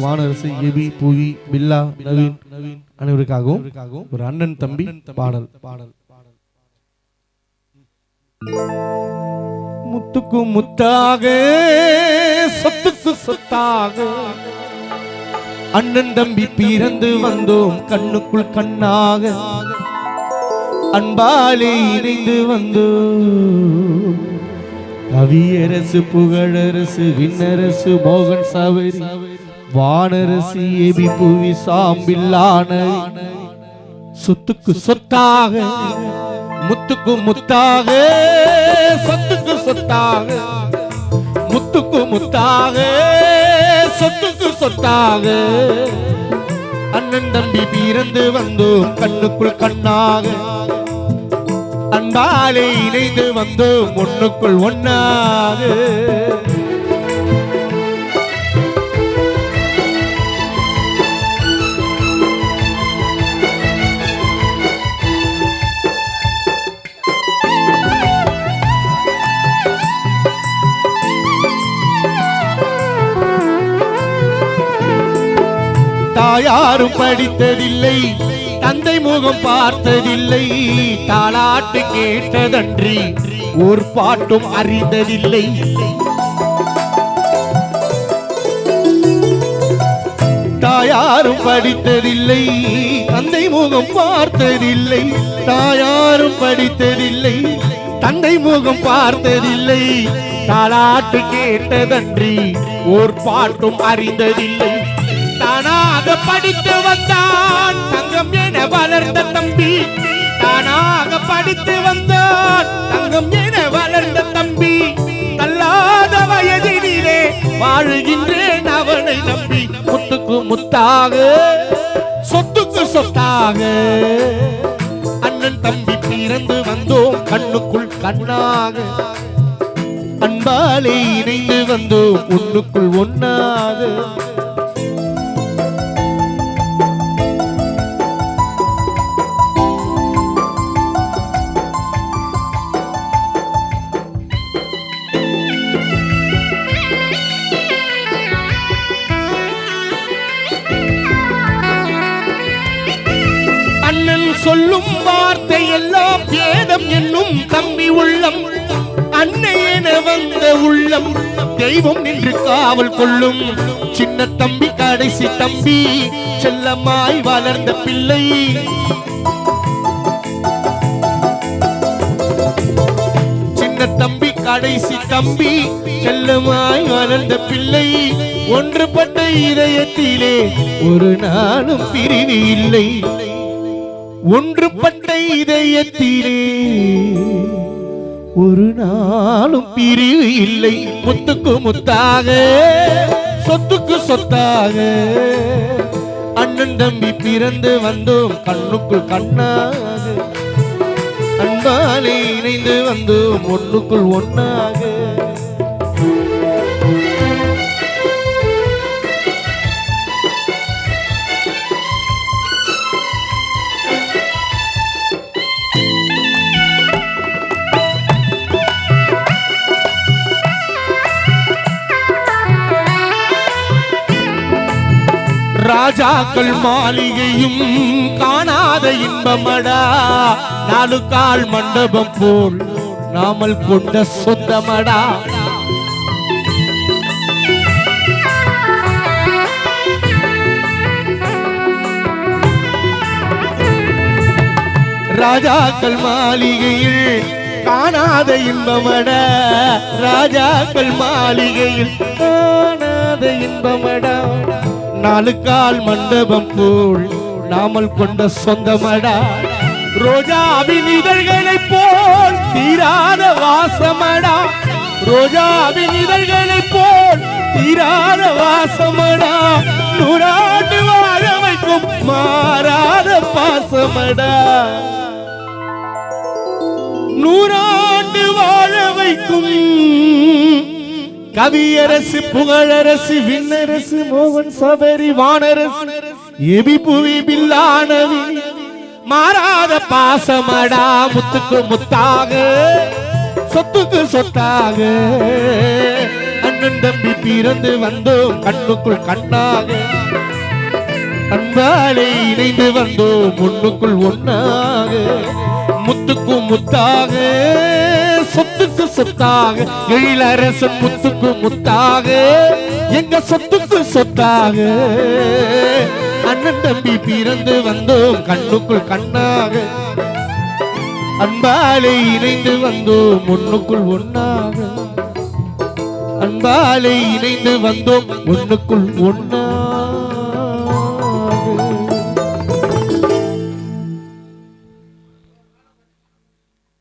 வானரசு எபி புவி பில்லா நவீன் அனைவருக்காகவும் ஒரு அண்ணன் தம்பி பாடல். முத்துக்கு முத்தாக சொத்துக்கு சொத்தாக அண்ணன் தம்பி பிறந்து வந்தோம் கண்ணுக்குள் கண்ணாக அன்பாலே இணைந்து வந்தோம். கவியரசு புகழரசு விண்ணரசு மோகன் சாவரி வானரசு எபி புவி சாம்பில்லான சொத்துக்கு சொத்தாக முத்துக்கு முத்தாக சொத்துக்கு சொத்தாக முத்துக்கு முத்தாக சொத்துக்கு சொத்தாக அண்ணன் தம்பி பிறந்து வந்தோம் கண்ணுக்குள் கண்ணாக அன்பாலே இணைந்து வந்தோம் ஒண்ணுக்குள் ஒன்னாக. தாயாரும் படித்ததில்லை தந்தை முகம் பார்த்ததில்லை தாலாட்டு கேட்டதன்றி ஒரு பாட்டும் அறிந்ததில்லை. தாயாரும் படித்ததில்லை தந்தை முகம் பார்த்ததில்லை தாயாரும் படித்ததில்லை தந்தை முகம் பார்த்ததில்லை தாலாட்டு கேட்டதன்றி ஒரு பாட்டும் அறிந்ததில்லை. தானாக படித்து வந்தான் தங்கம் என வளர்ந்த தம்பி தானாக படித்து வந்தான் தங்கம் என வளர்ந்த தம்பி தள்ளாத வயதினிலே வாழுகின்றேன் அவனை நம்பி. முத்துக்கு முத்தாக சொத்துக்கு சொத்தாக அண்ணன் தம்பி பிறந்து வந்தோம் கண்ணுக்குள் கண்ணாக அன்பாலே இணைந்து வந்தோம் ஒண்ணுக்குள் ஒன்னாக. சொல்லும் வார்த்தை எல்லாம் வேதம் என்னும் தம்பி உள்ளம் அன்னை என வந்த உள்ளம் தெய்வம் நின்று காவல் கொள்ளும். சின்ன தம்பி கடைசி தம்பி செல்லமாய் வளர்ந்த பிள்ளை சின்ன தம்பி கடைசி தம்பி செல்லமாய் வளர்ந்த பிள்ளை ஒன்றுபட்ட இதயத்திலே ஒரு நாளும் பிரிவு இல்லை. ஒன்றுபட்ட இதயத்திலே ஒரு நாளும் பிரிவு இல்லை. முத்துக்கு முத்தாக சொத்துக்கு சொத்தாக அண்ணன் தம்பி பிறந்து வந்தோம் கண்ணுக்குள் கண்ணாக அன்பாலே இணைந்து வந்தோம் ஒண்ணுக்குள் ஒன்னாக. ராஜாக்கள் மாளிகையும் காணாத இன்பமடா நாலு கால் மண்டபம் போல் நாமல் கொண்ட சொந்தமடா. ராஜாக்கள் மாளிகையில் காணாத இன்பமடா ராஜாக்கள் மாளிகையில் காணாத இன்பமடா நாலு கால் மண்டபம் போல் நாமல் கொண்ட சொந்தமடா. ரோஜாவின் இதழ்களை போல் தீராத வாசமடா ரோஜாவின் இதழ்களை போல் தீராத வாசமடா நூறாண்டு வாழ வைக்கும் மாறாத பாசமடா நூறாண்டு வாழ வைக்கும். கவியரசு புகழரசு விண்ணரசு மோகன் சபரி வானரசு எபி புவி பில்லானவி மாறாத பாசமடா. முத்துக்கு முத்தாக சொத்துக்கு சொத்தாக அண்ணன் அண்ணன் தம்பி பிறந்து வந்தோம் கண்ணுக்குள் கண்ணாக அன்பாலே இணைந்து வந்தோம் ஒண்ணுக்குள் ஒண்ணாக முத்துக்கும் முத்தாக சொத்துக்கு சொத்தாக எழிலரசன் முத்துக்கு முத்தாக எங்க சொத்துக்கு சொத்தாக அண்ணன் தம்பி பிறந்து வந்தோம் கண்ணுக்குள் கண்ணாக அன்பாலே இணைந்து வந்தோம் ஒண்ணுக்குள் ஒண்ணாக அன்பாலே இணைந்து வந்தோம் ஒண்ணுக்குள் ஒண்ணாக